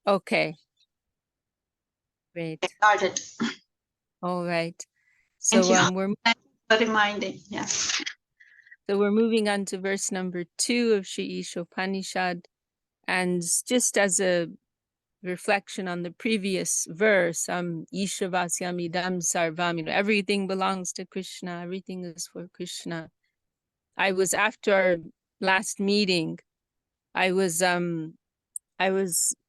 Okay. Great. Started. All right. Thank So you. we're Thanks for reminding. Yes. so we're moving on to verse number 2 of Śrī Īśopanishad, and just as a reflection on the previous verse, Ishavasyam idam sarvam, everything belongs to Krishna, everything is for Krishna. I was, after our last meeting, I was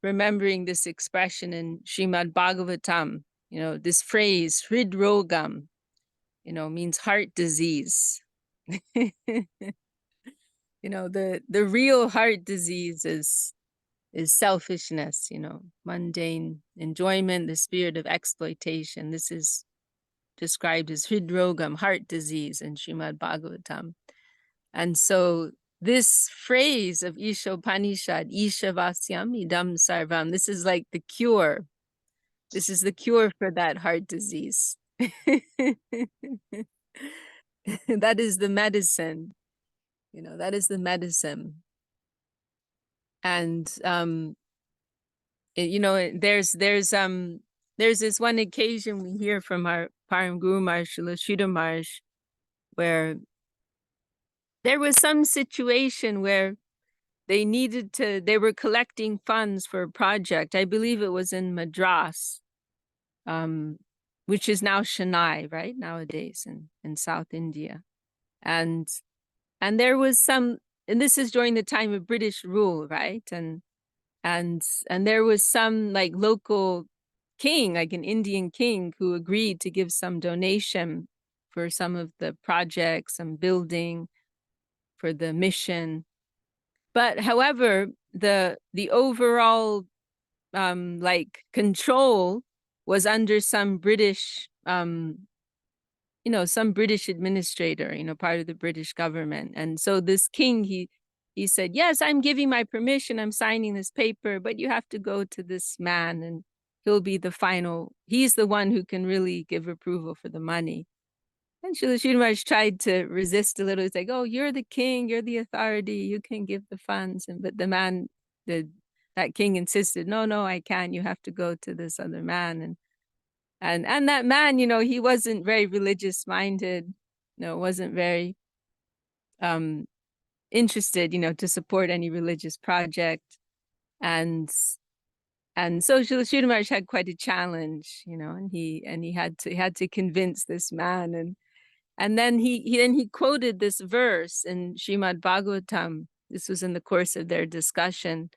remembering this expression in Srimad Bhagavatam, this phrase, hridrogam, means heart disease. The real heart disease is selfishness, mundane enjoyment, the spirit of exploitation. This is described as hridrogam, heart disease, in Srimad Bhagavatam. And so this phrase of Īśopanishad, Ishavasyam idam sarvam, this is like the cure. This is the cure for that heart disease. That is the medicine. That is the medicine. And there's this one occasion we hear from our Param Guru Maharaj, Śrī Maharaj, where there was some situation where they were collecting funds for a project. I believe it was in Madras, which is now Chennai, right, nowadays in South India. And there was and this is during the time of British rule, right? And there was some like local king, like an Indian king, who agreed to give some donation for some of the projects, some building for the mission. But however, the overall like control was under some British some British administrator, part of the British government. And so this king, he said, yes, I'm giving my permission, I'm signing this paper, but you have to go to this man and he'll be he's the one who can really give approval for the money. And Śrīla Maharaj tried to resist a little. He's like, oh, you're the king, you're the authority, you can give the funds. But the man, that king insisted, no, I can't, you have to go to this other man. And that man, he wasn't very religious minded, wasn't very interested, to support any religious project. And so Śrīla Maharaj had quite a challenge, and he had to convince this man. And then he quoted this verse in Srimad Bhagavatam. This was in the course of their discussion.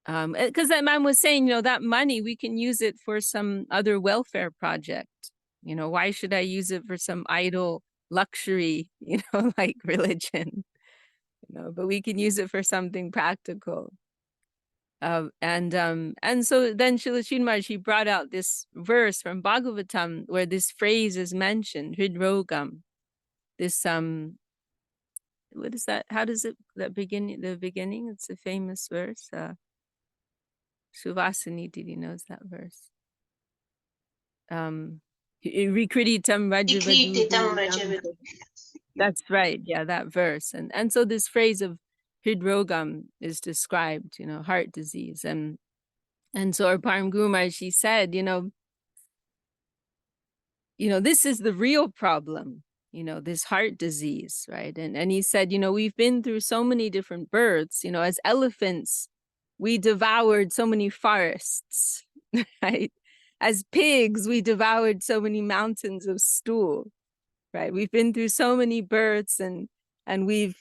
Because that man was saying, that money, we can use it for some other welfare project. Why should I use it for some idle luxury, like religion? But we can use it for something practical. And so then Śrīla Maharaj, he brought out this verse from Bhagavatam where this phrase is mentioned, hridrogam. This what is that? How does it the beginning? It's a famous verse. Suvasini Didi knows that verse. Rikrititam Rajavadu. That's right. Yeah, that verse. And so this phrase of hridrogam is described, heart disease. And so our Param Guru Maharaj, he said, this is the real problem, this heart disease, right? And he said, we've been through so many different births, as elephants, we devoured so many forests, right? As pigs, we devoured so many mountains of stool, right? We've been through so many births, and we've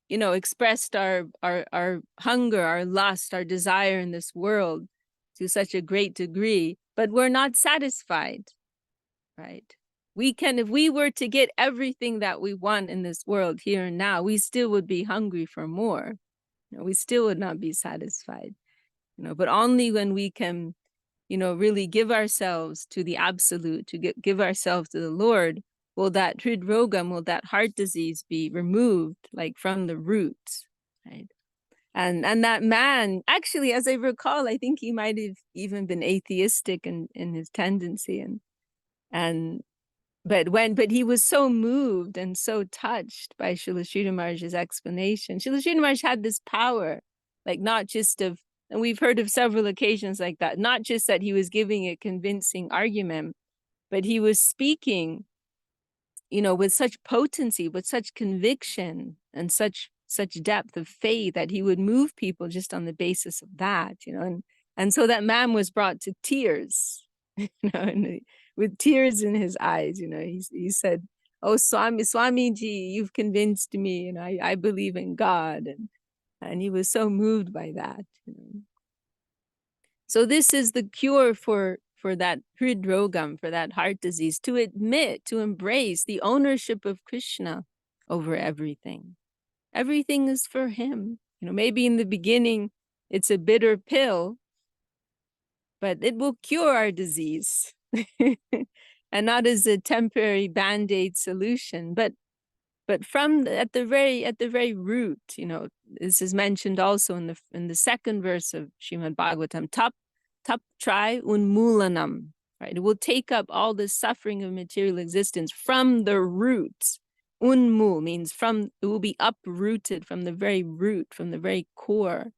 expressed our hunger, our lust, our desire in this world to such a great degree, but we're not satisfied, right? If we were to get everything that we want in this world here and now, we still would be hungry for more. We still would not be satisfied, but only when we can, really give ourselves to the absolute, to give ourselves to the Lord, will that hridrogam, will that heart disease be removed, like from the roots, right? And that man, actually, as I recall, I think he might have even been atheistic in his tendency, and but he was so moved and so touched by Srila Sridhar Maharaj's explanation. Srila Sridhar Maharaj had this power, like not just of, and we've heard of several occasions like that, not just that he was giving a convincing argument, but he was speaking, with such potency, with such conviction and such depth of faith that he would move people just on the basis of that, and so that man was brought to tears, and with tears in his eyes, he said, "Oh, Swamiji, you've convinced me, and I believe in God," and he was so moved by that. So this is the cure for that hridrogam, for that heart disease, to admit, to embrace the ownership of Krishna over everything. Everything is for him. Maybe in the beginning it's a bitter pill, but it will cure our disease. And not as a temporary band-aid solution, but from at the very root. This is mentioned also in the second verse of Srimad Bhagavatam, tap try unmulanam, right? It will take up all the suffering of material existence from the root. Unmul means it will be uprooted from the very root, from the very core,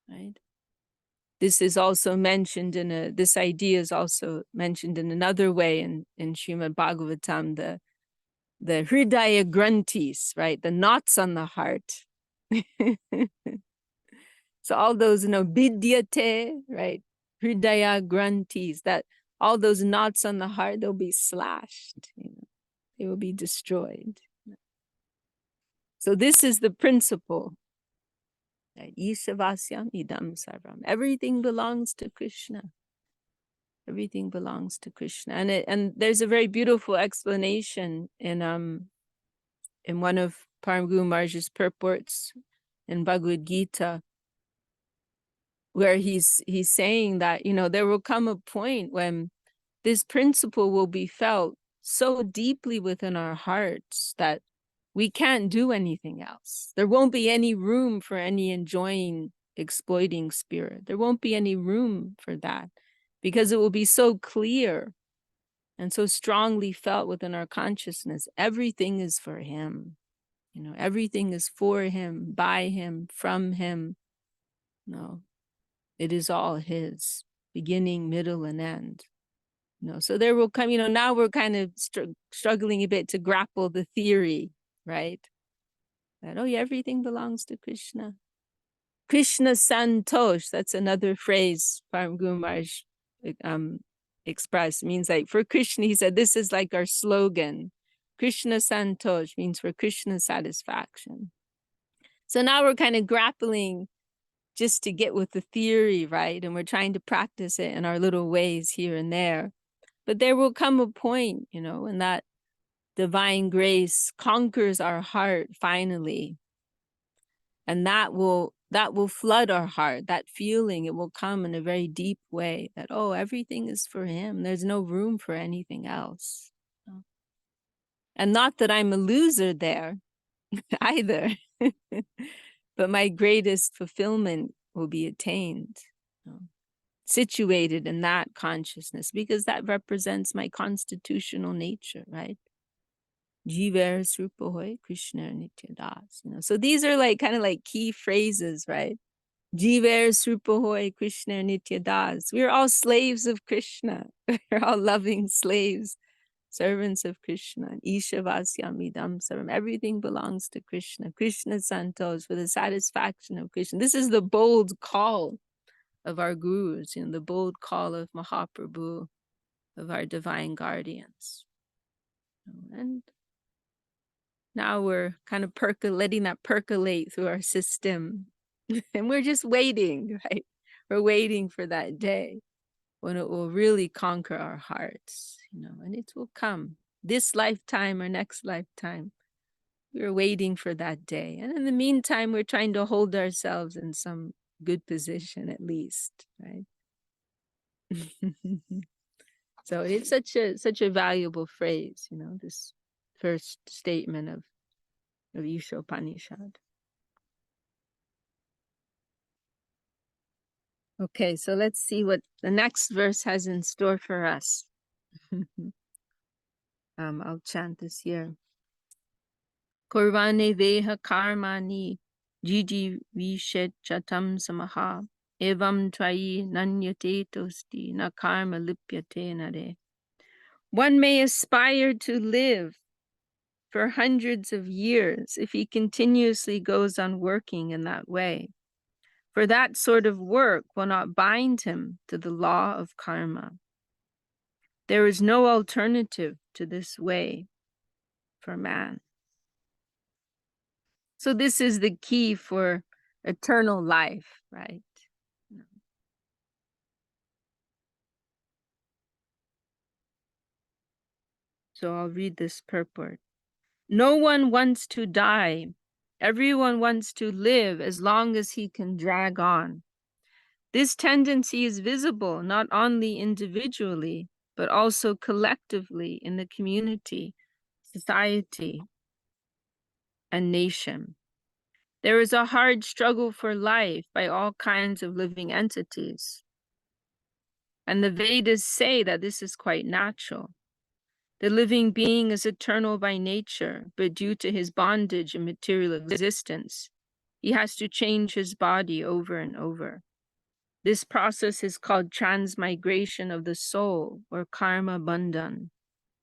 right? This is also mentioned this idea is also mentioned in another way in Srimad Bhagavatam, the hridaya granthis, right? The knots on the heart. So all those, vidyate, right? Hridaya granthis, that all those knots on the heart, they'll be slashed, they will be destroyed. So this is the principle. Right? Ishavasyam idam sarvam. Everything belongs to Krishna. Everything belongs to Krishna. And there's a very beautiful explanation in one of Param Guru Maharaj's purports in Bhagavad Gita, where he's saying that, there will come a point when this principle will be felt so deeply within our hearts that we can't do anything else. There won't be any room for any enjoying, exploiting spirit. There won't be any room for that, because it will be so clear and so strongly felt within our consciousness. Everything is for him. Everything is for him, by him, from him. No, it is all his, beginning, middle, and end. So there will come, now we're kind of struggling a bit to grapple the theory, right? That, oh yeah, everything belongs to Krishna. Krishna Santosh, that's another phrase Param Guru Maharaj expressed. It means like, for Krishna, he said, this is like our slogan. Krishna Santosh means for Krishna's satisfaction. So now we're kind of grappling just to get with the theory, right? And we're trying to practice it in our little ways here and there. But there will come a point, when that divine grace conquers our heart finally. And that will flood our heart, that feeling. It will come in a very deep way that, oh, everything is for him. There's no room for anything else. And not that I'm a loser there either, but my greatest fulfillment will be attained, situated in that consciousness, because that represents my constitutional nature, right? Jiver Srupa Hoy Krishna Nitya Das. So these are kind of like key phrases, right? Jiver Srupa Hoy Krishna Nitya Das. We're all slaves of Krishna. We're all loving slaves, servants of Krishna. Ishavasyam idam sarvam. Everything belongs to Krishna. Krishna Santos, for the satisfaction of Krishna. This is the bold call of our gurus, the bold call of Mahaprabhu, of our divine guardians. And now we're kind of letting that percolate through our system. And we're just waiting, right? We're waiting for that day when it will really conquer our hearts, and it will come this lifetime or next lifetime. We're waiting for that day. And in the meantime, we're trying to hold ourselves in some good position at least, right? So it's such a valuable phrase, this first statement of Īśopanishad. Okay, so let's see what the next verse has in store for us. I'll chant this here. Kurvane veha karmani jiji vishet chatam samaha evam trai nanyate tosti na karma lipyate nare. One may aspire to live for hundreds of years if he continuously goes on working in that way. For that sort of work will not bind him to the law of karma. There is no alternative to this way for man. So this is the key for eternal life, right? So I'll read this purport. No one wants to die. Everyone wants to live as long as he can drag on. This tendency is visible not only individually, but also collectively in the community, society, and nation. There is a hard struggle for life by all kinds of living entities. And the Vedas say that this is quite natural. The living being is eternal by nature, but due to his bondage in material existence, he has to change his body over and over. This process is called transmigration of the soul, or karma bandhan,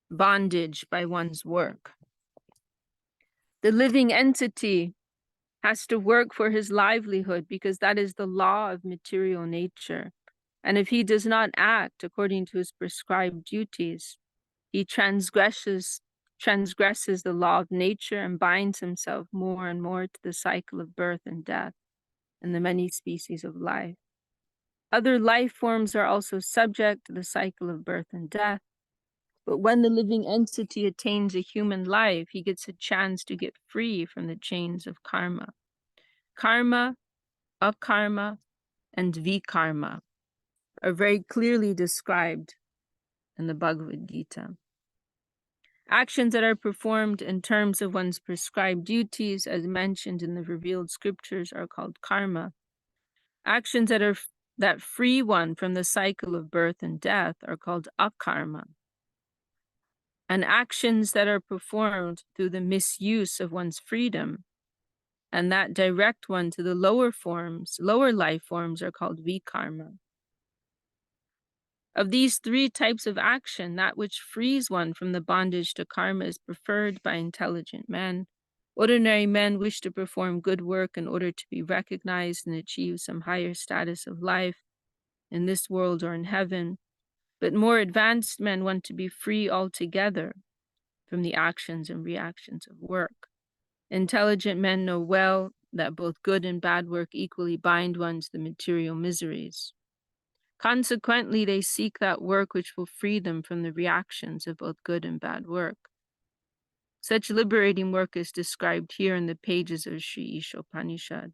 bondage by one's work. The living entity has to work for his livelihood because that is the law of material nature. And if he does not act according to his prescribed duties, he transgresses the law of nature and binds himself more and more to the cycle of birth and death and the many species of life. Other life forms are also subject to the cycle of birth and death. But when the living entity attains a human life, he gets a chance to get free from the chains of karma. Karma, akarma, and vikarma are very clearly described in the Bhagavad Gita. Actions that are performed in terms of one's prescribed duties, as mentioned in the revealed scriptures, are called karma. Actions that free one from the cycle of birth and death are called akarma. And actions that are performed through the misuse of one's freedom and that direct one to the lower life forms are called vikarma. Of these three types of action, that which frees one from the bondage to karma is preferred by intelligent men. Ordinary men wish to perform good work in order to be recognized and achieve some higher status of life in this world or in heaven. But more advanced men want to be free altogether from the actions and reactions of work. Intelligent men know well that both good and bad work equally bind one to the material miseries. Consequently, they seek that work which will free them from the reactions of both good and bad work. Such liberating work is described here in the pages of Śrī Īśopanishad.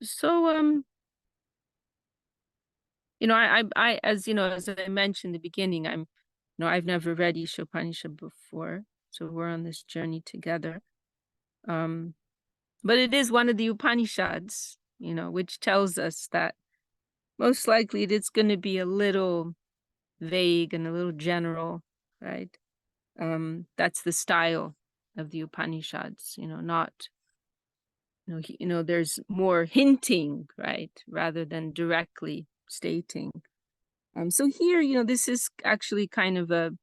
So, I, as I mentioned in the beginning, I've never read Īśopanishad before, so we're on this journey together. But it is one of the Upanishads, which tells us that most likely it's going to be a little vague and a little general, right? That's the style of the Upanishads, not, there's more hinting, right? Rather than directly stating. So here, this is actually kind of the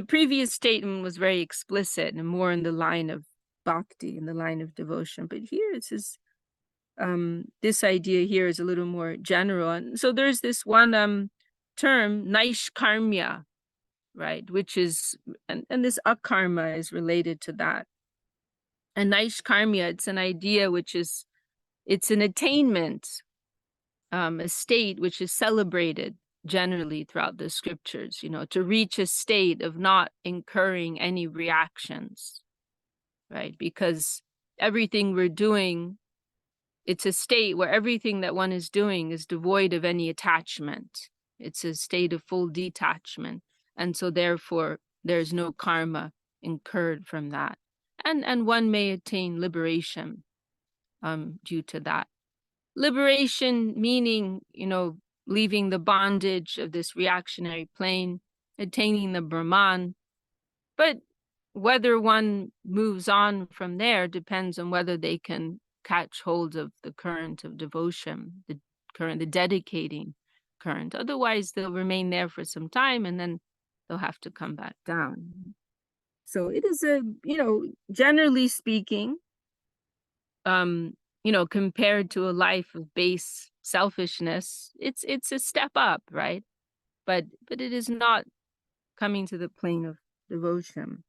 previous statement was very explicit and more in the line of bhakti, in the line of devotion. But here it says, this idea here is a little more general. And so there's this one term, naishkarmya, right? Which is, and this akarma is related to that. And naishkarmya, it's an idea which is, it's an attainment, a state which is celebrated generally throughout the scriptures, to reach a state of not incurring any reactions, right? Because everything we're doing, it's a state where everything that one is doing is devoid of any attachment. It's a state of full detachment. And so therefore, there's no karma incurred from that. And one may attain liberation due to that. Liberation meaning, leaving the bondage of this reactionary plane, attaining the Brahman. But whether one moves on from there depends on whether they can catch hold of the current of devotion, the dedicating current. Otherwise, they'll remain there for some time and then they'll have to come back down. So it is generally speaking, compared to a life of base selfishness, it's a step up, right? But it is not coming to the plane of devotion.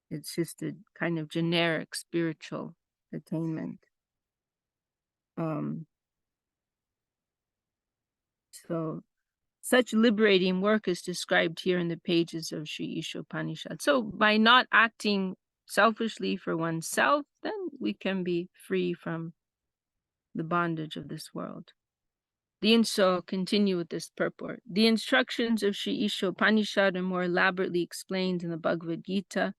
It's just a kind of generic spiritual attainment. So such liberating work is described here in the pages of Śrī Īśopanishad. So by not acting selfishly for oneself, then we can be free from the bondage of this world. The I'll continue with this purport. The instructions of Śrī Īśopanishad are more elaborately explained in the Bhagavad Gita,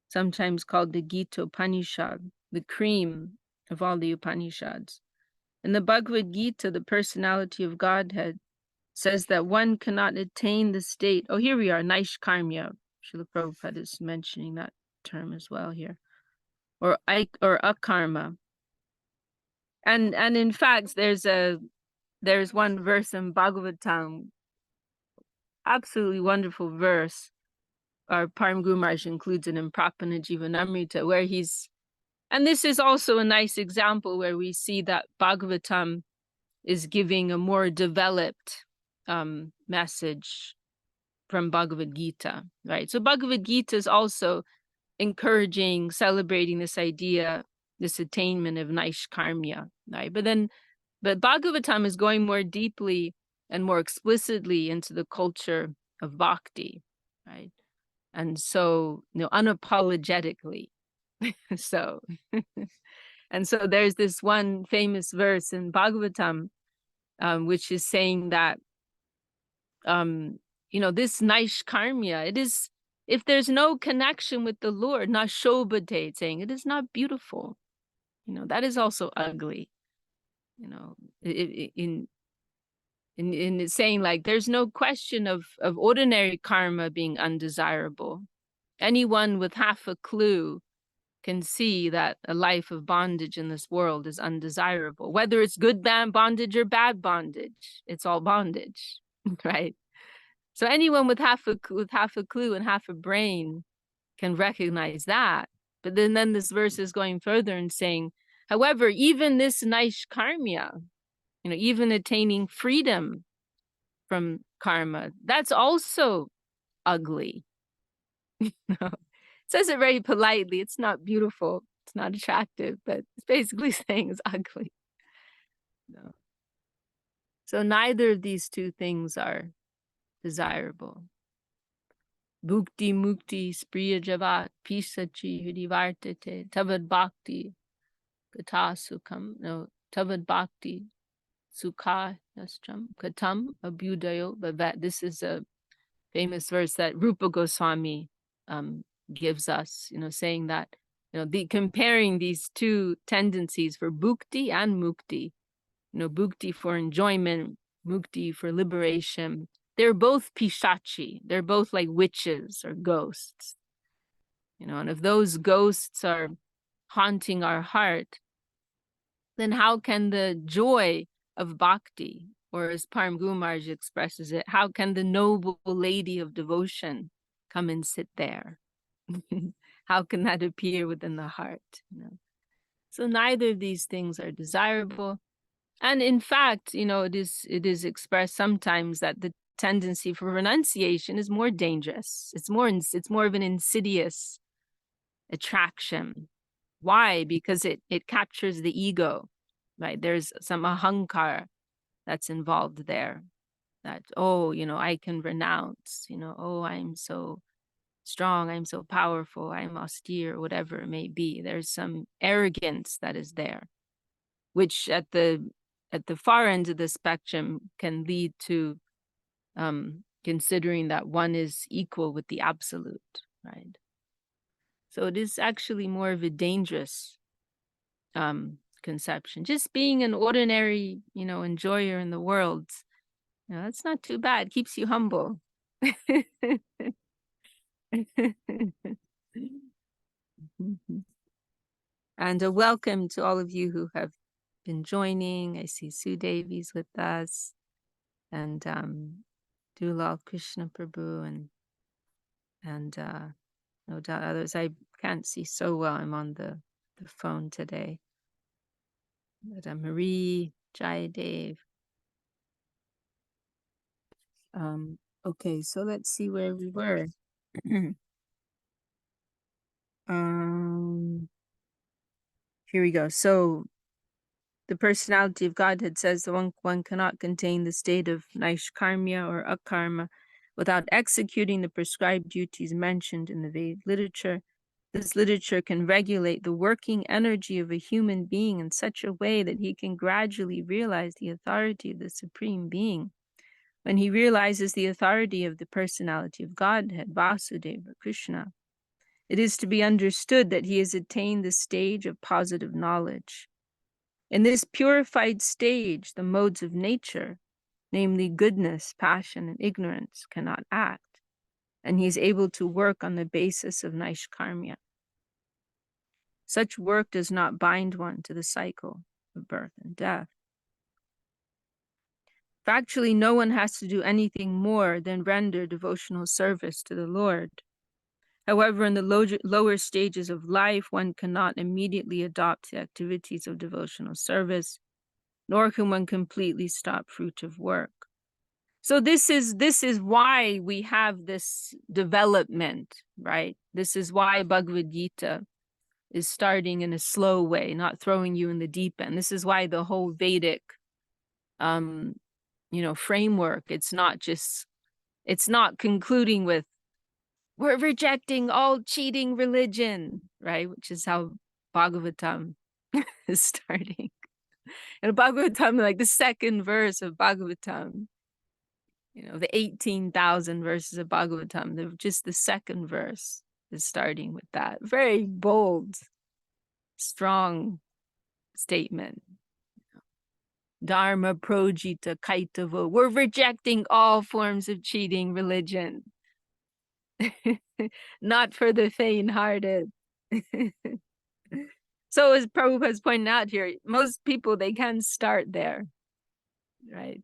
sometimes called the Gita-Upanishad, the cream of all the Upanishads. In the Bhagavad Gita, the personality of Godhead says that one cannot attain the state. Oh, here we are, Naishkarmya. Srila Prabhupada is mentioning that term as well here. Or akarma. And in fact, there's one verse in Bhagavatam, absolutely wonderful verse. Our Param Guru Maharaj includes it in Prapana Jivanamrita, where and this is also a nice example where we see that Bhagavatam is giving a more developed message from Bhagavad Gita, right? So Bhagavad Gita is also encouraging, celebrating this idea, this attainment of Naishkarmya, right? But Bhagavatam is going more deeply and more explicitly into the culture of bhakti, right? And so, unapologetically. So, and so there's this one famous verse in Bhagavatam, which is saying that, this Naishkarmya, it is, if there's no connection with the Lord, nashobhate, saying it is not beautiful, that is also ugly, in saying like there's no question of ordinary karma being undesirable. Anyone with half a clue can see that a life of bondage in this world is undesirable, whether it's good bondage or bad bondage. It's all bondage, right? So anyone with half a clue and half a brain can recognize that. But then this verse is going further and saying, however, even this Naishkarmya, even attaining freedom from karma, that's also ugly. It says it very politely. It's not beautiful. It's not attractive, but it's basically saying it's ugly. No. So neither of these two things are desirable. Bhukti mukti spriya javat pisachi hridivartate tavad bhakti kata sukham. No, tavad bhakti sukha yastram katam abhyudayo bhavat. This is a famous verse that Rupa Goswami gives us, saying that, comparing these two tendencies for bhukti and mukti, bhukti for enjoyment, mukti for liberation. They're both pishachi. They're both like witches or ghosts. And if those ghosts are haunting our heart, then how can the joy of bhakti, or as Param Guru Maharaj expresses it, how can the noble lady of devotion come and sit there? How can that appear within the heart? So neither of these things are desirable. And in fact, it is expressed sometimes that the tendency for renunciation is more dangerous. It's more of an insidious attraction. Why? Because it captures the ego, right? There's some ahankara that's involved there. That, I can renounce, I'm so strong, I'm so powerful, I'm austere, whatever it may be. There's some arrogance that is there, which at the far end of the spectrum can lead to considering that one is equal with the absolute, right? So it is actually more of a dangerous conception. Just being an ordinary, enjoyer in the world, that's not too bad. Keeps you humble. And a welcome to all of you who have been joining. I see Sue Davies with us, and Dulal Krishna Prabhu, and no doubt others. I can't see so well. I'm on the phone today. But Marie, Jayadev. Okay, so let's see where we were. Here we go. So the personality of Godhead says the one cannot contain the state of Naishkarmya or Akarma without executing the prescribed duties mentioned in the Vedic literature. This literature can regulate the working energy of a human being in such a way that he can gradually realize the authority of the Supreme Being. When he realizes the authority of the personality of Godhead, Vasudeva, Krishna, it is to be understood that he has attained the stage of positive knowledge. In this purified stage, the modes of nature, namely goodness, passion, and ignorance, cannot act, and he is able to work on the basis of Naishkarmya. Such work does not bind one to the cycle of birth and death. Factually, no one has to do anything more than render devotional service to the Lord. However, in the lower stages of life, one cannot immediately adopt the activities of devotional service, nor can one completely stop fruitive work. So this is why we have this development, right? This is why Bhagavad Gita is starting in a slow way, not throwing you in the deep end. This is why the whole Vedic framework, it's not concluding with, we're rejecting all cheating religion, right? Which is how Bhagavatam is starting. And Bhagavatam, like the second verse of Bhagavatam, the 18,000 verses of Bhagavatam, just the second verse is starting with that. Very bold, strong statement. Dharma projita kaitavo. We're rejecting all forms of cheating religion. Not for the faint-hearted. So as Prabhupada's pointing out here, most people, they can start there, right?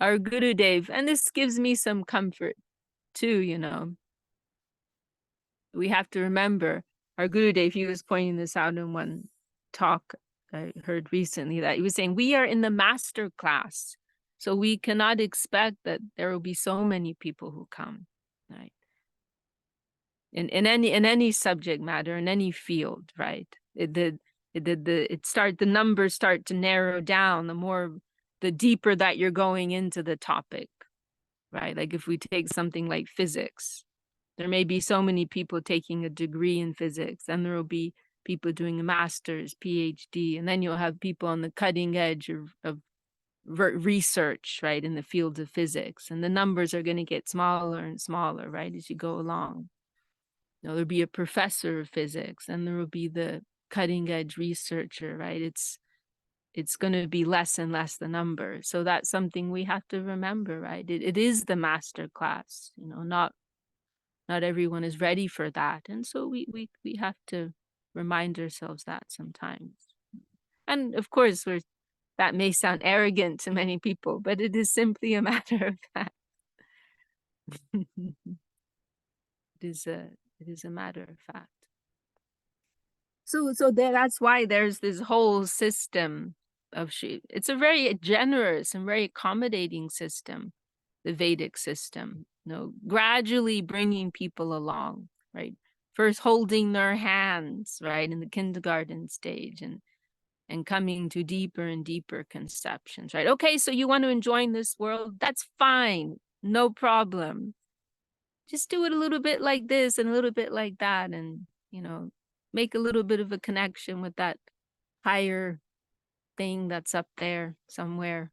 Our Gurudev, and this gives me some comfort too, we have to remember our Gurudev, he was pointing this out in one talk I heard recently, that he was saying, we are in the master class, so we cannot expect that there will be so many people who come, right? In any subject matter, in any field, right? The numbers start to narrow down the deeper that you're going into the topic, right? Like if we take something like physics, there may be so many people taking a degree in physics, and there will be people doing a master's, PhD, and then you'll have people on the cutting edge of research, right, in the field of physics, and the numbers are going to get smaller and smaller, right, as you go along. There'll be a professor of physics, and there will be the cutting edge researcher, right? It's going to be less and less the number. So that's something we have to remember, right? It is the master class, not everyone is ready for that. And so we have to remind ourselves that sometimes. And of course, that may sound arrogant to many people, but it is simply a matter of fact. It is a matter of fact. So that's why there's this whole system of Shri. It's a very generous and very accommodating system, the Vedic system. Gradually bringing people along, right? First holding their hands, right, in the kindergarten stage, and coming to deeper and deeper conceptions, right? Okay, so you want to enjoy this world? That's fine, no problem. Just do it a little bit like this and a little bit like that, and make a little bit of a connection with that higher thing that's up there somewhere,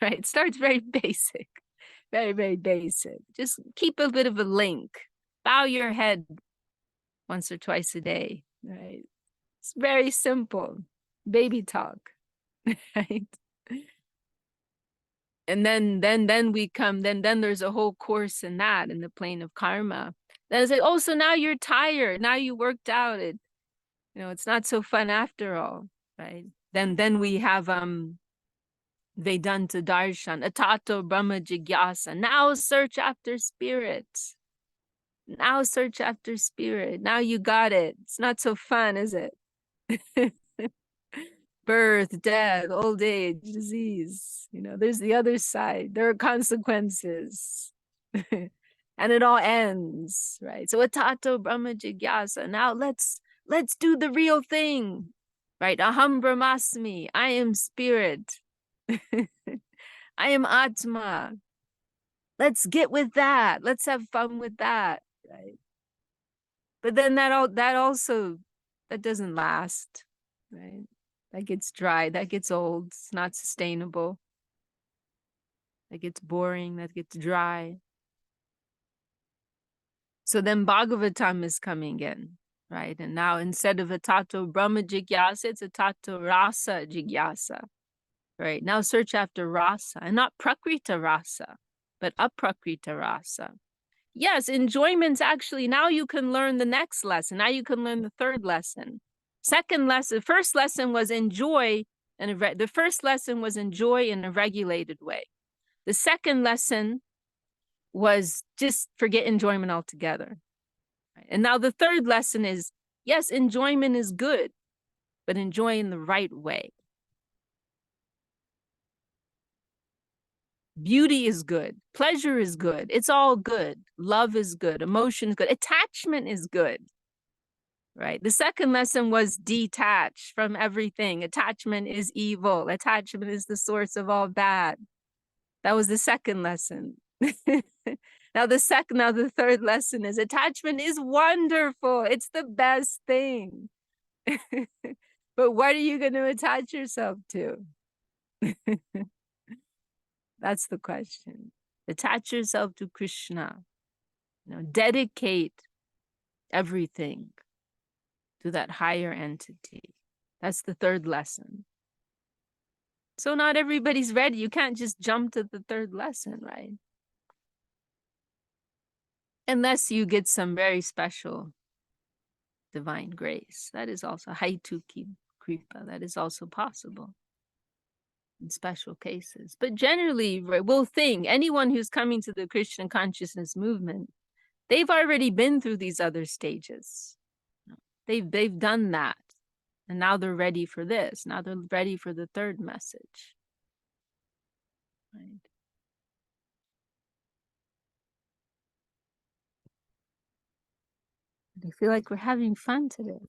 right? It starts very basic, very, very basic. Just keep a bit of a link. Bow your head once or twice a day, right? It's very simple. baby talk, right? And then we come, then there's a whole course in that, in the plane of karma. Then it's like, oh, so now you're tired. Now you worked out. It's not so fun after all, right? Then we have Vedanta Darshan, Atato Brahma Jigyasa. Now search after spirit. Now search after spirit. Now you got it. It's not so fun, is it? Birth, death, old age, disease. There's the other side. There are consequences. And it all ends, right? So Atato Brahma Jigyasa. Now let's do the real thing, right? Aham Brahmasmi. I am spirit. I am Atma. Let's get with that. Let's have fun with that, right? But then that also doesn't last, right? That gets dry, that gets old, it's not sustainable. That gets boring, that gets dry. So then Bhagavatam is coming in, right? And now instead of Atato Brahma Jigyasa, it's Atato Rasa Jigyasa, right? Now search after rasa, and not Prakrita Rasa, but Aprakrita Rasa. Yes, enjoyment's actually, now you can learn the next lesson. Now you can learn the third lesson. First lesson was enjoy, and the first lesson was enjoy in a regulated way. The second lesson was just forget enjoyment altogether. And now the third lesson is, yes, enjoyment is good, but enjoy in the right way. Beauty is good. Pleasure is good. It's all good. Love is good. Emotion is good. Attachment is good. Right? The second lesson was detach from everything. Attachment is evil. Attachment is the source of all bad. That was the second lesson. Now the third lesson is attachment is wonderful. It's the best thing. But what are you going to attach yourself to? That's the question. Attach yourself to Krishna. Dedicate everything to that higher entity. That's the third lesson. So not everybody's ready. You can't just jump to the third lesson, right? Unless you get some very special divine grace. That is also Haituki Kripa. That is also possible in special cases. But generally, we'll think anyone who's coming to the Krishna consciousness movement, they've already been through these other stages. They've done that. And now they're ready for this. Now they're ready for the third message. Right. I feel like we're having fun today.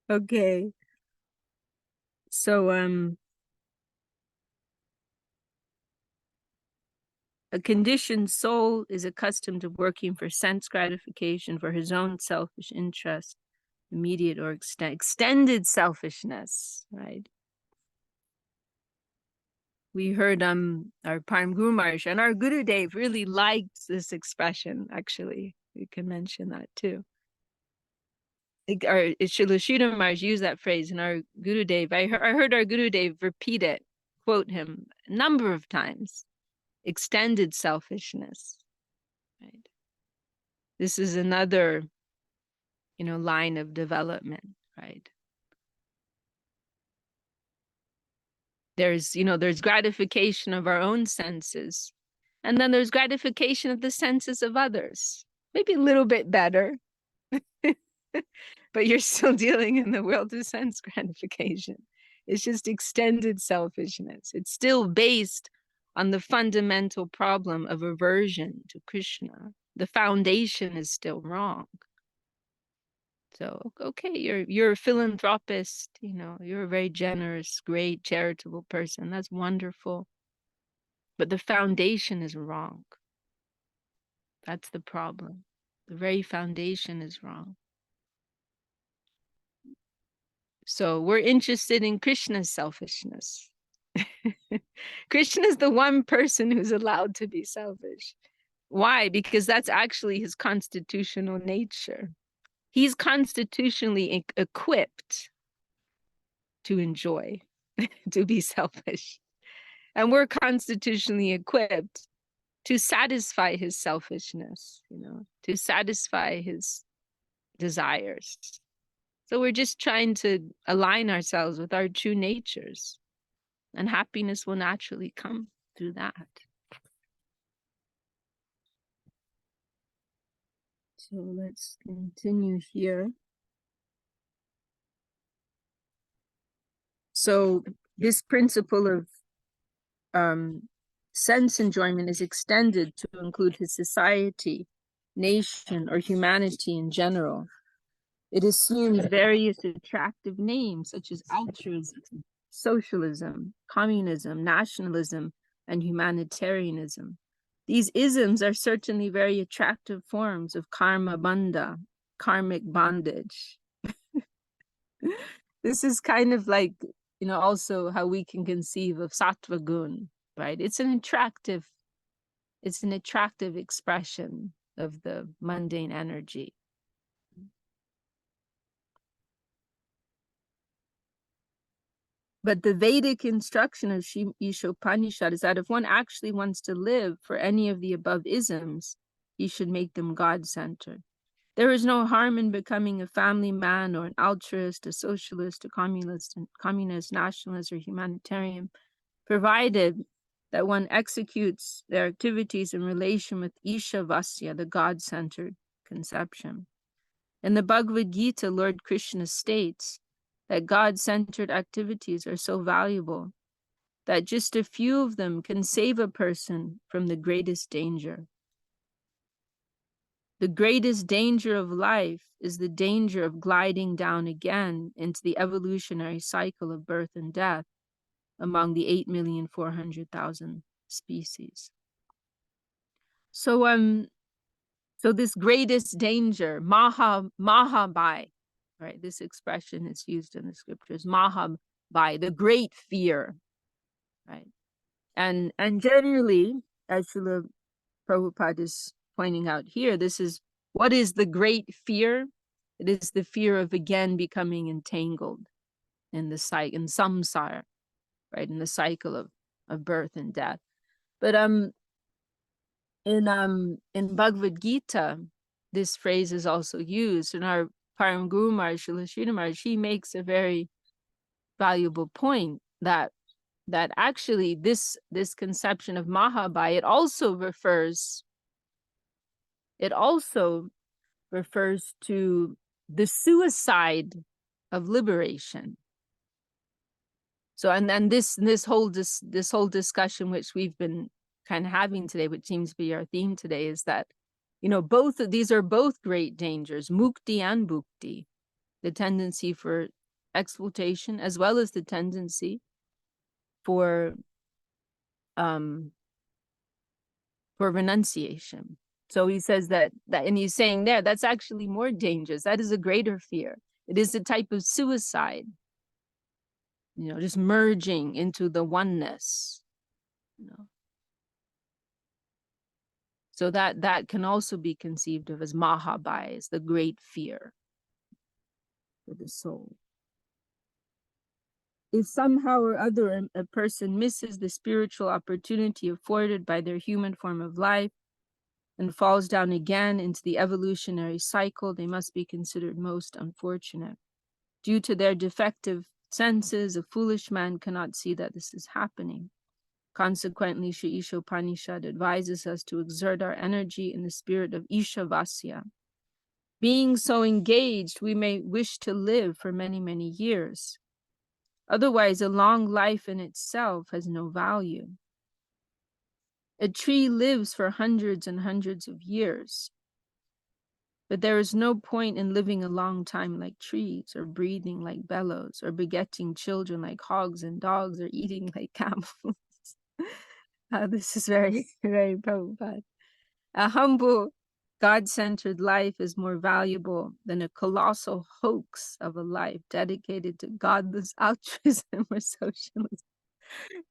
Okay. So a conditioned soul is accustomed to working for sense gratification for his own selfish interest, immediate or extended selfishness, right? We heard our Param Guru Maharaj and our Gurudev really liked this expression, actually. We can mention that too. Our Srila Sridhar Maharaj used that phrase in our Gurudev. I heard our Gurudev repeat it, quote him a number of times. Extended selfishness, right? This is another, line of development, right? There's gratification of our own senses, and then there's gratification of the senses of others. Maybe a little bit better, but you're still dealing in the world of sense gratification. It's just extended selfishness. It's still based on the fundamental problem of aversion to Krishna. The foundation is still wrong. So, okay, you're a philanthropist, you're a very generous, great, charitable person. That's wonderful. But the foundation is wrong. That's the problem. The very foundation is wrong. So we're interested in Krishna's selfishness. Krishna is the one person who's allowed to be selfish. Why? Because that's actually his constitutional nature. He's constitutionally equipped to enjoy, to be selfish. And we're constitutionally equipped to satisfy his selfishness, to satisfy his desires. So we're just trying to align ourselves with our true natures, and happiness will naturally come through that. So let's continue here. So this principle of sense enjoyment is extended to include his society, nation, or humanity in general. It assumes various attractive names such as altruism, socialism, communism, nationalism, and humanitarianism. These isms are certainly very attractive forms of karma bandha, karmic bondage. This is kind of like, also how we can conceive of sattva gun, right? It's an attractive expression of the mundane energy. But the Vedic instruction of Śrī Īśopanishad is that if one actually wants to live for any of the above isms, he should make them God-centered. There is no harm in becoming a family man or an altruist, a socialist, a communist, nationalist, or humanitarian, provided that one executes their activities in relation with Ishavasya, the God-centered conception. In the Bhagavad Gita, Lord Krishna states that God-centered activities are so valuable that just a few of them can save a person from the greatest danger. The greatest danger of life is the danger of gliding down again into the evolutionary cycle of birth and death among the 8,400,000 species. So this greatest danger, Mahabhai, right? This expression is used in the scriptures, Mahabhai, the great fear, right? And generally, as Srila Prabhupada is pointing out here, what is the great fear? It is the fear of again becoming entangled in the in samsara, right? In the cycle of birth and death. But in Bhagavad Gita, this phrase is also used. In our Param Guru Maharaj, Srila Sridhar Maharaj, he makes a very valuable point that actually this conception of Mahabhai, it also refers to the suicide of liberation. So and then this whole discussion which we've been kind of having today, which seems to be our theme today, is that both of these are both great dangers, mukti and bhukti, the tendency for exploitation as well as the tendency for renunciation. So he says that and he's saying there, that's actually more dangerous. That is a greater fear. It is a type of suicide, just merging into the oneness, So that can also be conceived of as Mahabhai, as the great fear for the soul. If somehow or other a person misses the spiritual opportunity afforded by their human form of life and falls down again into the evolutionary cycle, they must be considered most unfortunate. Due to their defective senses, a foolish man cannot see that this is happening. Consequently, Śrī Īśopanishad advises us to exert our energy in the spirit of Ishavasya. Being so engaged, we may wish to live for many, many years. Otherwise, a long life in itself has no value. A tree lives for hundreds and hundreds of years, but there is no point in living a long time like trees, or breathing like bellows, or begetting children like hogs and dogs, or eating like camels. This is very, very Prabhupada. A humble, God-centered life is more valuable than a colossal hoax of a life dedicated to godless altruism or socialism.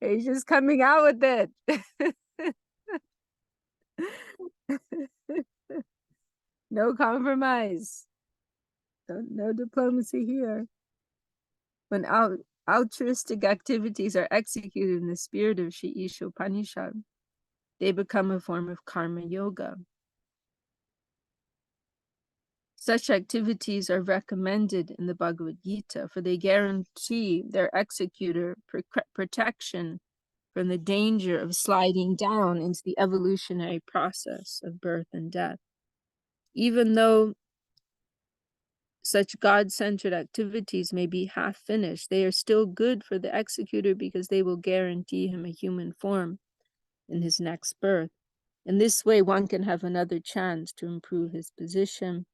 He's just coming out with it. No compromise. No diplomacy here. When altruistic activities are executed in the spirit of Śrī Īśopanishad, they become a form of karma yoga. Such activities are recommended in the Bhagavad Gita, for they guarantee their executor protection from the danger of sliding down into the evolutionary process of birth and death. Even though such God-centered activities may be half-finished, they are still good for the executor because they will guarantee him a human form in his next birth. In this way, one can have another chance to improve his position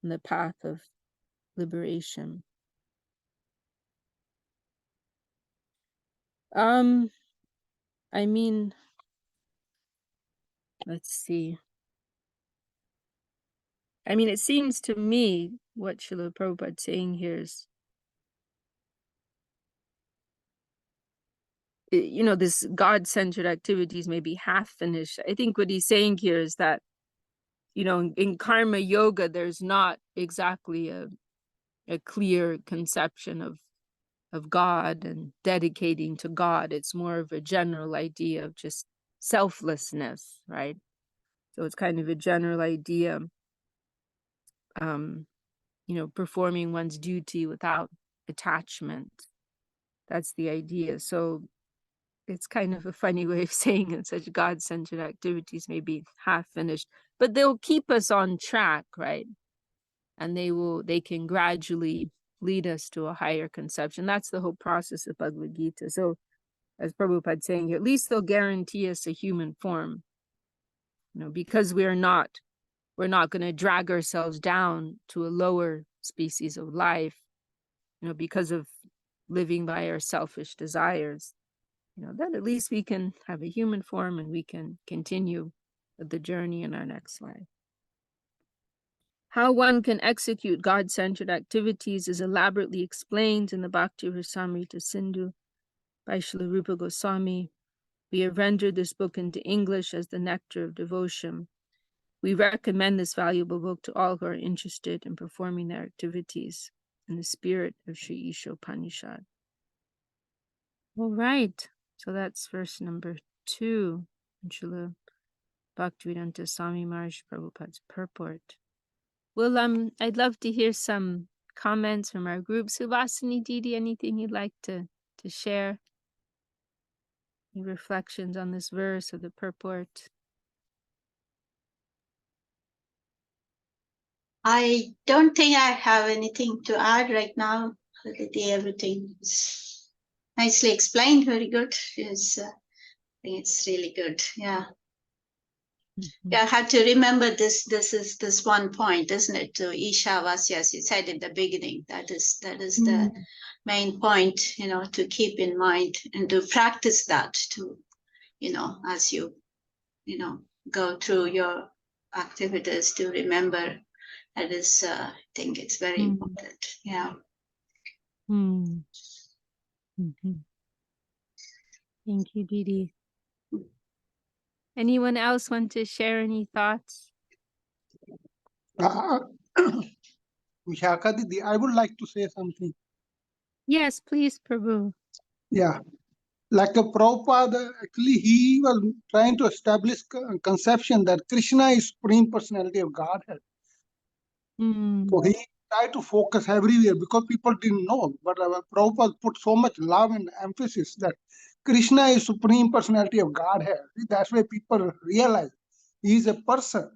in the path of liberation. I mean, let's see. I mean, it seems to me what Srila Prabhupada is saying here is, you know, this God-centered activities may be half finished. I think what he's saying here is that, you know, in karma yoga, there's not exactly a clear conception of God and dedicating to God. It's more of a general idea of just selflessness, right? So it's kind of a general idea, you know, performing one's duty without attachment. That's the idea. So it's kind of a funny way of saying it. Such God-centered activities may be half finished, but they'll keep us on track, right? And they can gradually lead us to a higher conception. That's the whole process of Bhagavad Gita. So as Prabhupada's saying here, at least they'll guarantee us a human form, you know, because we're not going to drag ourselves down to a lower species of life, you know, because of living by our selfish desires. You know, that at least we can have a human form and we can continue the journey in our next life. How one can execute God-centered activities is elaborately explained in the Bhakti Rasamrita Sindhu by Srila Rupa Goswami. We have rendered this book into English as the Nectar of Devotion. We recommend this valuable book to all who are interested in performing their activities in the spirit of Śrī Īśopanishad. All right, so that's verse number 2 in Srila Bhaktivedanta Swami Maharaj Prabhupada's purport. Well, I'd love to hear some comments from our group. Subhasini Didi, anything you'd like to share? Any reflections on this verse or the purport? I don't think I have anything to add right now. Everything is nicely explained. Very good. Yes, I think it's really good. Yeah. Yeah, I had to remember this is this one point, isn't it? So Ishavasya, as you said in the beginning, that is the main point, you know, to keep in mind and to practice that to, you know, as you know, go through your activities, to remember that is, I think it's very important. Yeah. Thank you, Didi. Anyone else want to share any thoughts? Vishaka Didi, I would like to say something. Yes, please, Prabhu. Yeah, like a Prabhupada, actually he was trying to establish a conception that Krishna is Supreme Personality of Godhead. So he tried to focus everywhere because people didn't know. But Prabhupada put so much love and emphasis that Krishna is Supreme Personality of Godhead. That's why people realize he is a person.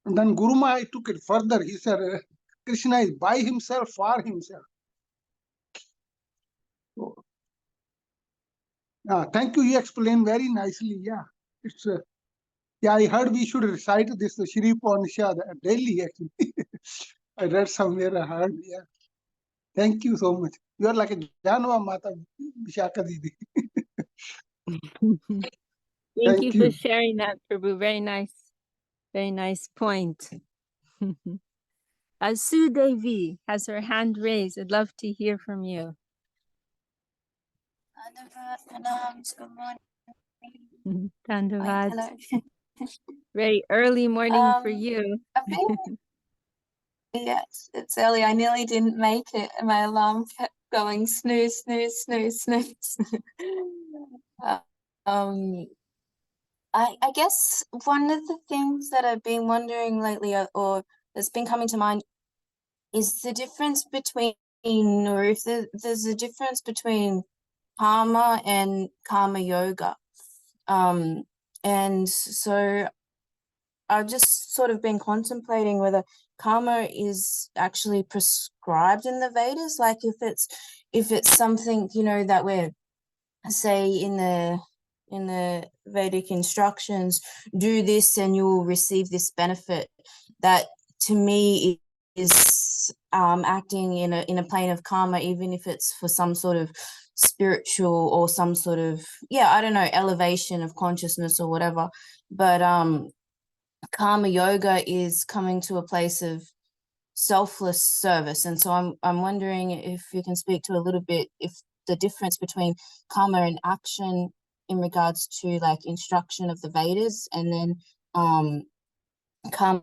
And then Guru Maharaj took it further. He said, Krishna is by himself, for himself. So, thank you. You explained very nicely. Yeah, it's yeah. I heard we should recite this Śrī Īśopanishad daily. Actually, I read somewhere. I heard. Yeah. Thank you so much. You are like a Janava Mata, Vishaka Didi. Thank you for sharing that, Prabhu. Very nice point. Sue Devi has her hand raised. I'd love to hear from you. Dandavad. Hello. Very early morning for you. Yeah, it's early. I nearly didn't make it, and my alarm kept going snooze, snooze, snooze, snooze. um, I guess one of the things that I've been wondering lately, or that's been coming to mind, is the difference between, or if there's a difference between karma and karma yoga. And so I've just sort of been contemplating whether karma is actually prescribed in the Vedas, like if it's something, you know, that we're, say, in the Vedic instructions, do this and you'll receive this benefit, that to me is acting in a plane of karma, even if it's for some sort of spiritual or some sort of, I don't know, elevation of consciousness or whatever. But karma yoga is coming to a place of selfless service. And so I'm wondering if you can speak to a little bit if the difference between karma and action in regards to like instruction of the Vedas, and then karma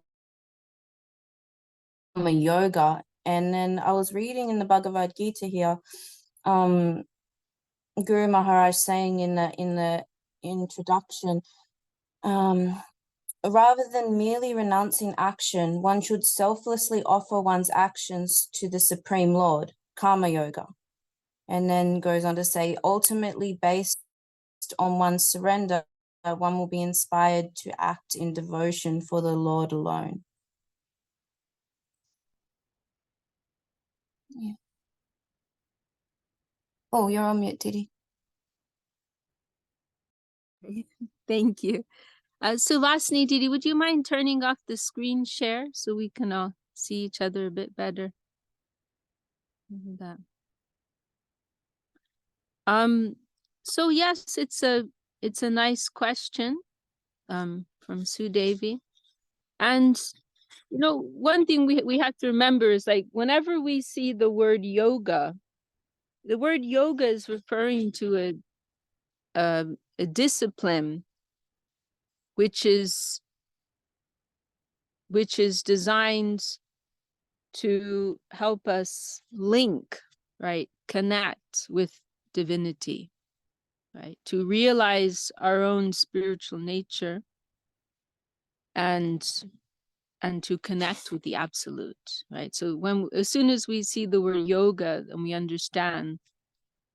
yoga. And then I was reading in the Bhagavad Gita here, Guru Maharaj saying in the introduction, rather than merely renouncing action, one should selflessly offer one's actions to the Supreme Lord, karma yoga. And then goes on to say, ultimately based on one's surrender, one will be inspired to act in devotion for the Lord alone. Yeah. Oh, you're on mute, Didi. Thank you. Sulasni, Didi, would you mind turning off the screen share so we can all see each other a bit better? That. So yes, it's a nice question from Sue Devi. And you know, one thing we have to remember is, like, whenever we see the word yoga, the word yoga is referring to a discipline which is designed to help us link, right, connect with divinity, right, to realize our own spiritual nature and to connect with the absolute, right? So as soon as we see the word yoga, and we understand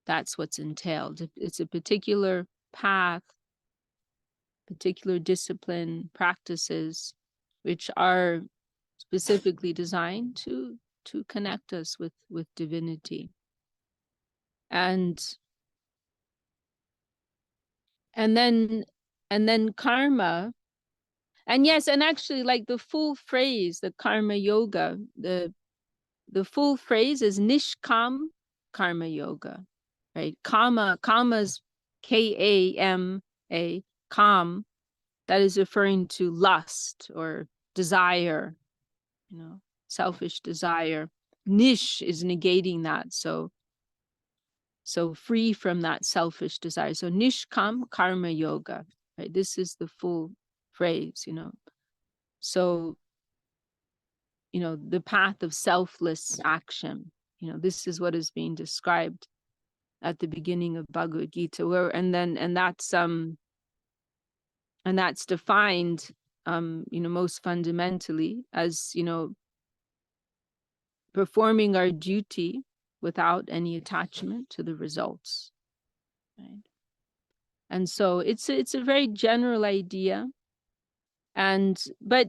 that's what's entailed. It's a particular path, particular discipline, practices, which are specifically designed to connect us with divinity. And then karma. And yes, and actually, like, the full phrase, the karma yoga, the full phrase is nishkam karma yoga, right? Kama's K-A-M-A, kam, that is referring to lust or desire, you know, selfish desire. Nish is negating that, so free from that selfish desire. So nishkam karma yoga, right? This is the full phrase, you know. So, you know, the path of selfless action, you know, this is what is being described at the beginning of Bhagavad Gita, where and that's defined, you know, most fundamentally as, you know, performing our duty without any attachment to the results, right? And so it's a very general idea, but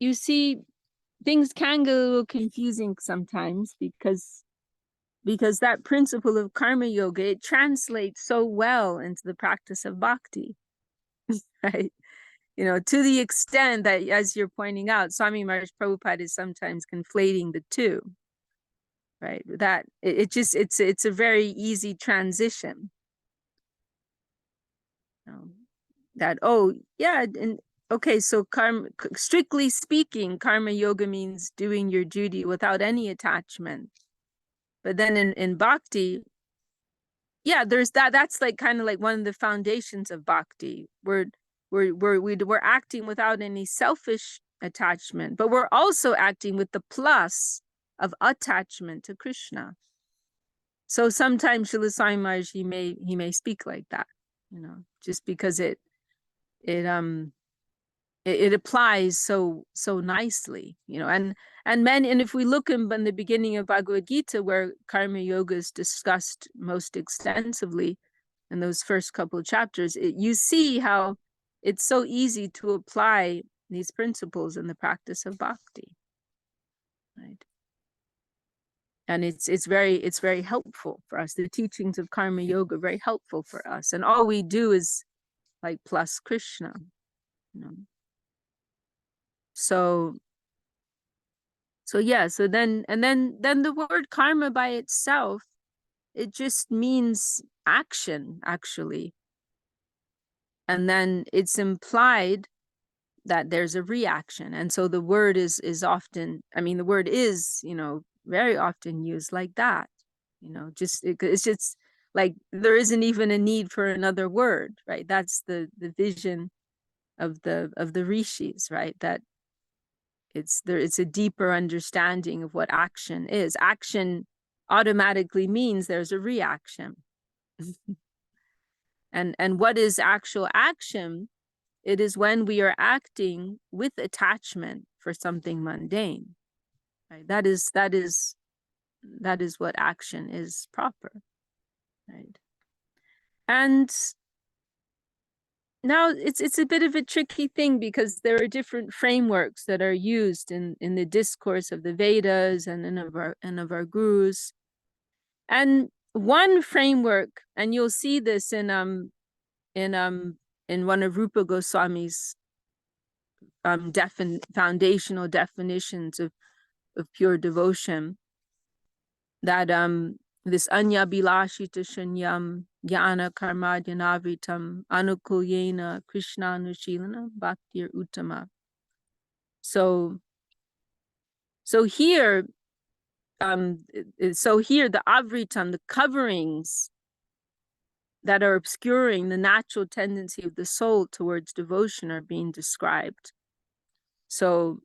you see, things can get a little confusing sometimes, because that principle of karma yoga, it translates so well into the practice of bhakti, right? You know, to the extent that, as you're pointing out, Swami Maharaj Prabhupada is sometimes conflating the two, right? That it's a very easy transition. That, oh yeah, and okay, so karma, strictly speaking, karma yoga means doing your duty without any attachment. But then in bhakti, yeah, there's that's like kind of like one of the foundations of bhakti. We're acting without any selfish attachment, but we're also acting with the plus of attachment to Krishna. So sometimes Srila Sai Maharaj, he may speak like that, you know, just because it applies so nicely, you know, and if we look in the beginning of Bhagavad Gita, where karma yoga is discussed most extensively in those first couple of chapters, you see how it's so easy to apply these principles in the practice of bhakti, right? And it's very helpful for us. The teachings of karma yoga are very helpful for us, and all we do is like plus Krishna, you know. So yeah, so then the word karma by itself, it just means action, actually. And then it's implied that there's a reaction. And so the word is often, I mean, the word is, you know, very often used like that, you know, it's just like there isn't even a need for another word, right? That's the vision of the rishis, right? That it's a deeper understanding of what action is. Action automatically means there's a reaction. And what is actual action? It is when we are acting with attachment for something mundane, right? That is what action is proper, right? And now it's a bit of a tricky thing, because there are different frameworks that are used in the discourse of the Vedas and of our gurus. And one framework, and you'll see this in one of Rupa Goswami's foundational definitions of pure devotion, that this anya bilashita shunyam jnana karmadhyanavitam anukulyena krishnanushalana bhaktir uttama. So here the avritam, the coverings that are obscuring the natural tendency of the soul towards devotion, are being described. So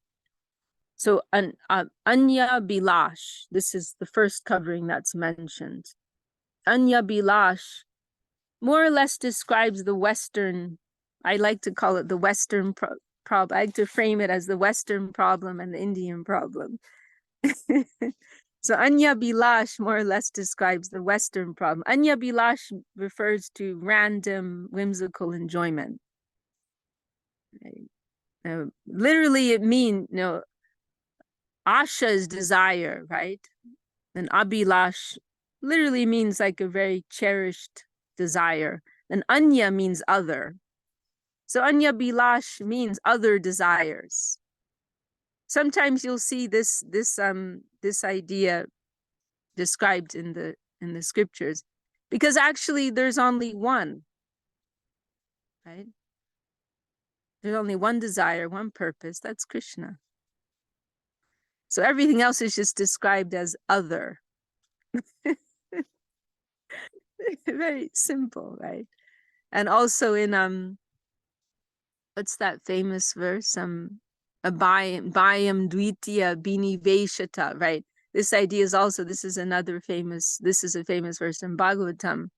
anya bilash, this is the first covering that's mentioned. Anya bilash more or less describes the Western, I like to call it the Western problem. I like to frame it as the Western problem and the Indian problem. So anya bilash more or less describes the Western problem. Anya bilash refers to random, whimsical enjoyment. Literally, it means, you know, asha is desire, right? And abhilash literally means like a very cherished desire. And anya means other. So anya bilash means other desires. Sometimes you'll see this idea described in the scriptures, because actually there's only one, right? There's only one desire, one purpose, that's Krishna. So everything else is just described as other. Very simple, right? And also in what's that famous verse? Abhayam dvitiya biniveshata, right? This idea is also, this is a famous verse in Bhagavatam.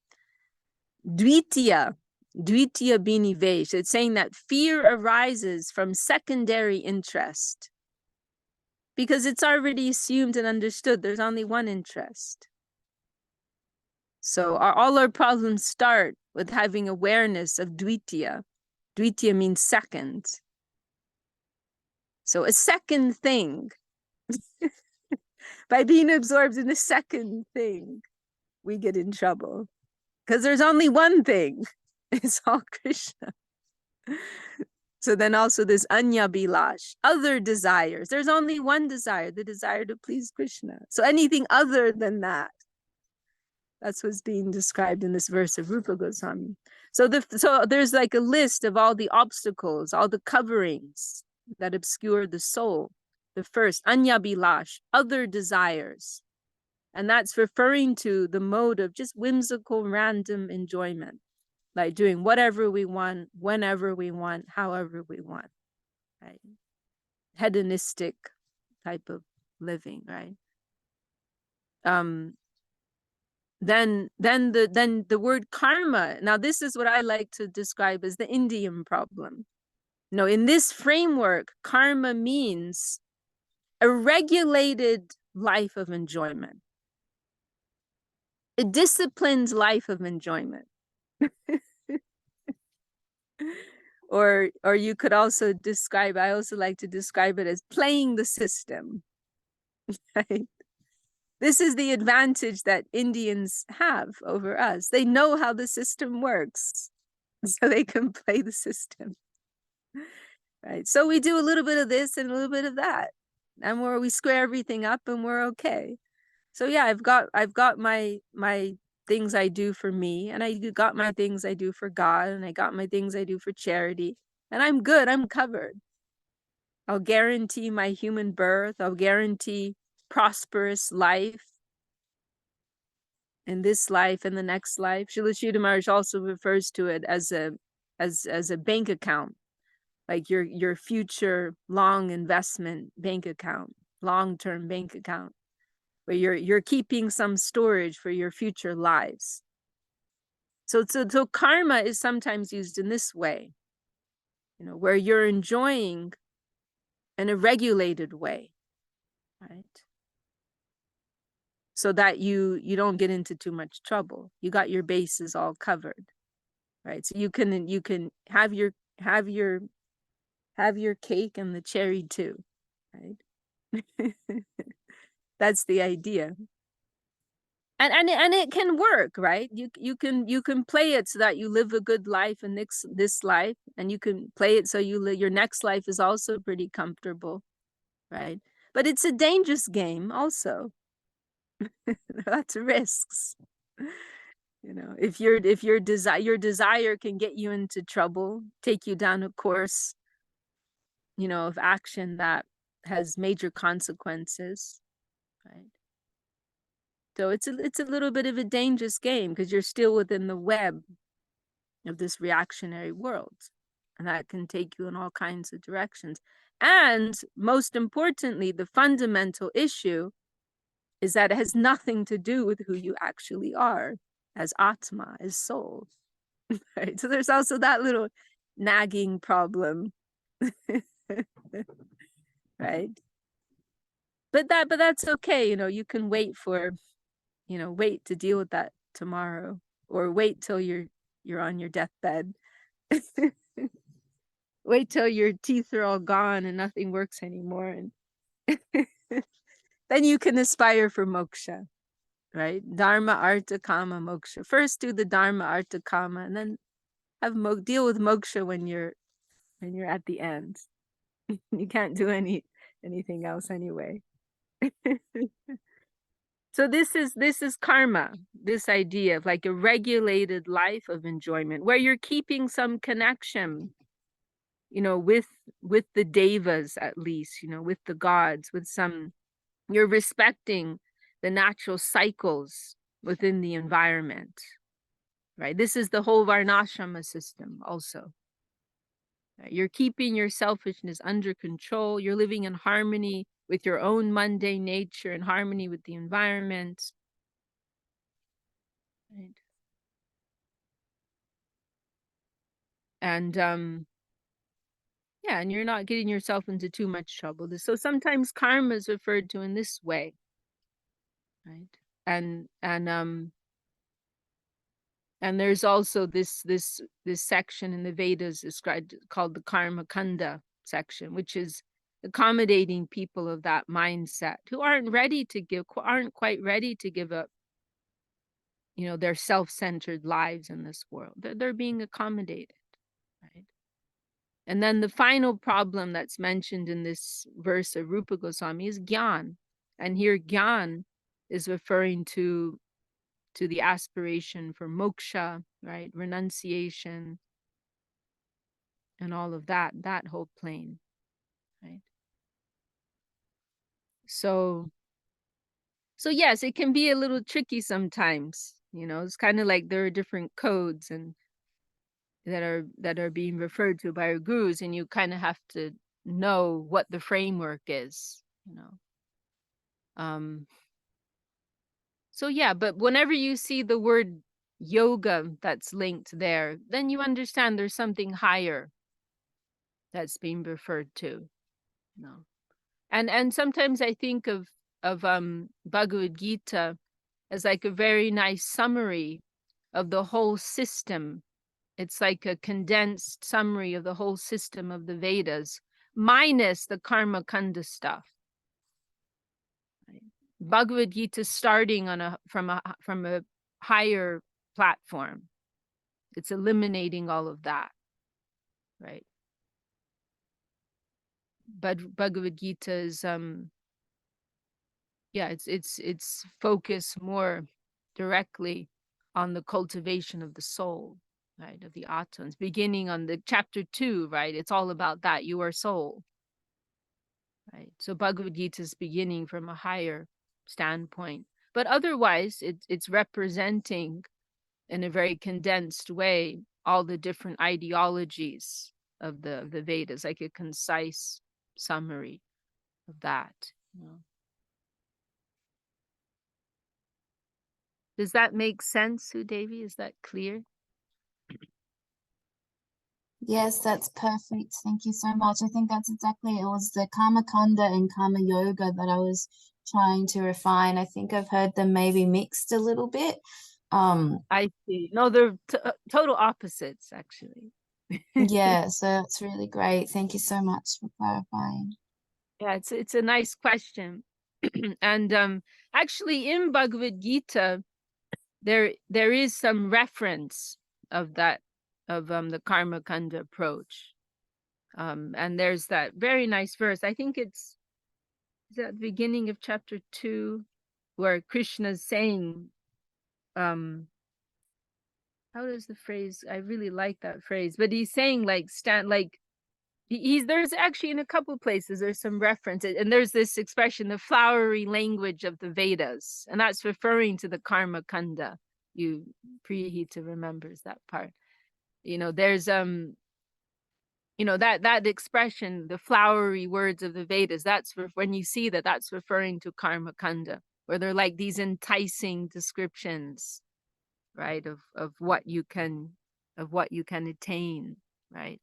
Dvitiya binivesh. It's saying that fear arises from secondary interest, because it's already assumed and understood there's only one interest. So all our problems start with having awareness of dvitiya. Dvitiya means second. So a second thing, by being absorbed in a second thing, we get in trouble. Because there's only one thing. It's all Krishna. So then also this anya bilash, other desires. There's only one desire, the desire to please Krishna. So anything other than that, that's what's being described in this verse of Rupa Goswami. So there's like a list of all the obstacles, all the coverings that obscure the soul. The first, anya bilash, other desires. And that's referring to the mode of just whimsical, random enjoyment, like doing whatever we want, whenever we want, however we want, right? hedonistic type of living, right? Then the word karma. Now, this is what I like to describe as the Indian problem. No, in this framework, karma means a regulated life of enjoyment, a disciplined life of enjoyment. Or you could also describe, I also like to describe it as playing the system. Right? This is the advantage that Indians have over us. They know how the system works, so they can play the system. Right? So we do a little bit of this and a little bit of that, and we square everything up and we're okay. So yeah, I've got my things I do for me, and I got my things I do for God, and I got my things I do for charity, and I'm good, I'm covered. I'll guarantee my human birth, I'll guarantee prosperous life in this life and the next life. Srila Sridhar Maharaj also refers to it as a bank account, like your future long investment bank account, long-term bank account, where you're keeping some storage for your future lives. So karma is sometimes used in this way, where you're enjoying in a regulated way, right? So that you don't get into too much trouble. You got your bases all covered, right? So you can have your cake and the cherry too, right? That's the idea. And it can work, right? You can play it so that you live a good life in this life, and you can play it so your next life is also pretty comfortable, right? But it's a dangerous game also. Lots of risks. If your desire can get you into trouble, take you down a course, of action that has major consequences, right? So it's a little bit of a dangerous game, because you're still within the web of this reactionary world, and that can take you in all kinds of directions. And most importantly, the fundamental issue is that it has nothing to do with who you actually are as Atma, as soul. Right? So there's also that little nagging problem. Right? But that's okay, you can wait to deal with that tomorrow, or wait till you're on your deathbed. Wait till your teeth are all gone and nothing works anymore, and then you can aspire for moksha, right? Dharma, artha, kama, moksha. First do the dharma, artha, kama, and then deal with moksha when you're at the end. You can't do anything else anyway. So this is karma, this idea of like a regulated life of enjoyment, where you're keeping some connection, with the devas, at least, with the gods, you're respecting the natural cycles within the environment, right? This is the whole varnashrama system also. Right? You're keeping your selfishness under control. You're living in harmony with your own mundane nature, in harmony with the environment. Right? And yeah, and you're not getting yourself into too much trouble. So sometimes karma is referred to in this way, right? And there's also this section in the Vedas described called the Karma Kanda section, which is accommodating people of that mindset who aren't quite ready to give up, their self-centered lives in this world. They're being accommodated, right? And then the final problem that's mentioned in this verse of Rupa Goswami is Gyan. And here Gyan is referring to the aspiration for moksha, right? Renunciation and all of that whole plane, right? So yes, it can be a little tricky sometimes, it's kind of like there are different codes and that are being referred to by our gurus, and you kind of have to know what the framework is, So yeah, but whenever you see the word yoga that's linked there, then you understand there's something higher that's being referred to. And sometimes I think of Bhagavad Gita as like a very nice summary of the whole system. It's like a condensed summary of the whole system of the Vedas, minus the Karma Kanda stuff. Bhagavad Gita starting from a higher platform. It's eliminating all of that, right? But Bhagavad Gita is it's focused more directly on the cultivation of the soul, right? Of the Atmas, beginning on the chapter 2, right? It's all about that. You are soul, right? So Bhagavad Gita is beginning from a higher standpoint, but otherwise it's representing in a very condensed way all the different ideologies of the Vedas, like a concise summary of that. Does that make sense, Sudevi? Is that clear? Yes, that's perfect. Thank you so much. I think that's exactly, it was the Karma Kanda and Karma Yoga that I was trying to refine. I think I've heard them maybe mixed a little bit. I see. No, they're total opposites, actually. Yeah, so that's really great. Thank you so much for clarifying. Yeah, it's a nice question. And actually in Bhagavad Gita, there is some reference of that, of the Karma Kanda approach. And there's that very nice verse. I think is at the beginning of chapter 2, where Krishna's saying, how does the phrase, I really like that phrase, but he's saying like there's actually in a couple places there's some reference, and there's this expression, the flowery language of the Vedas, and that's referring to the Karma Kanda. You Priyahita remembers that part. There's that expression, the flowery words of the Vedas, that's when you see that's referring to Karma Kanda, where they're like these enticing descriptions, right, of what you can attain, right?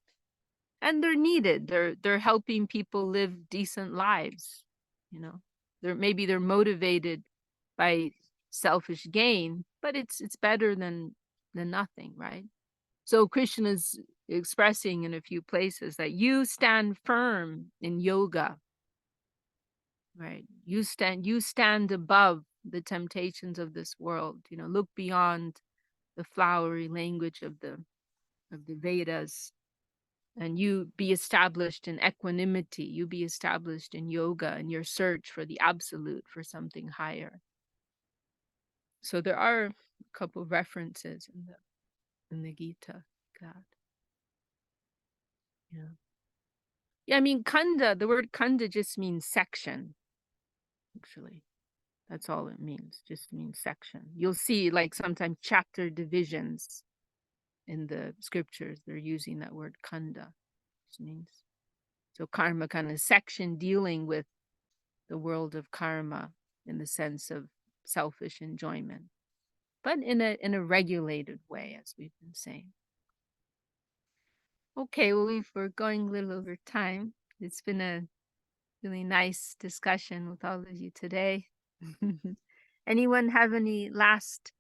And they're needed. They're helping people live decent lives. They're motivated by selfish gain, but it's better than nothing, right? So Krishna's expressing in a few places that you stand firm in yoga, right? You stand above the temptations of this world. Look beyond the flowery language of the Vedas, and you be established in equanimity. You be established in yoga and your search for the absolute, for something higher. So there are a couple of references in the Gita. God. Yeah, I mean, Kanda, the word Kanda just means section, actually. That's all it means, just means section. You'll see like sometimes chapter divisions in the scriptures, they're using that word Kanda, which means, so karma kind of section dealing with the world of karma in the sense of selfish enjoyment, but in a regulated way, as we've been saying. Okay, well, we're going a little over time. It's been a really nice discussion with all of you today. Anyone have any last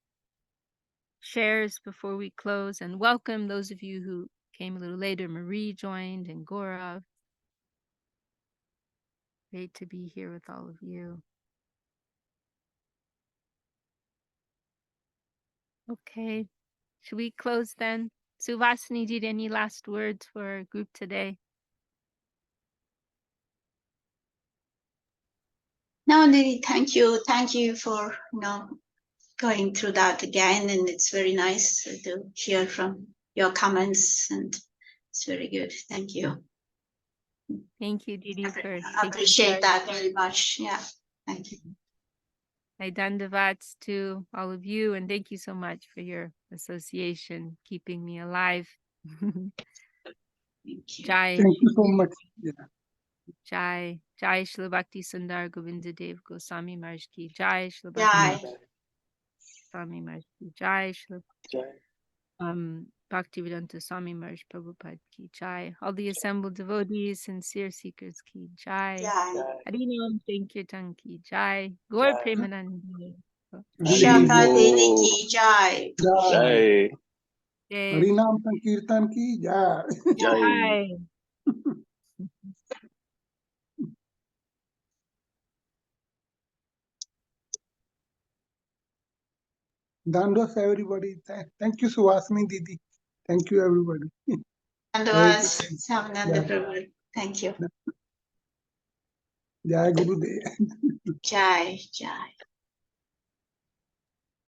shares before we close? And welcome those of you who came a little later. Marie joined and Gaurav. Great to be here with all of you. Okay, should we close then? Suvasini, did any last words for our group today? No, Nidhi, thank you. Thank you for going through that again, and it's very nice to hear from your comments, and it's very good. Thank you. Thank you, Didi, for I appreciate that very much. Yeah, thank you. My dandavats to all of you, and thank you so much for your association, keeping me alive. Thank you. Jai. Thank you so much. Yeah. Jai. Jai Shri Bhakti Sundar Govinda Dev Goswami Maharaj ki Jai. Shri Bhakti Jai. Swami Maharaj ki Jai. Shri Bhaktivedanta Swami Maharaj Prabhupada ki Jai. All the assembled devotees, sincere seekers ki Jai. Jai. Harinam Sankirtan ki Jai. Gaur Premanandi. Shaka Devi ki Jai. Jai. Jai. Harinam Sankirtan ki jai. Jai. Dandos everybody. Thank you, Suhasini Didi. Thank you, everybody. And Very was good. Samananda Prabhu. Thank you. Jai Gurudev. Jai. Jai.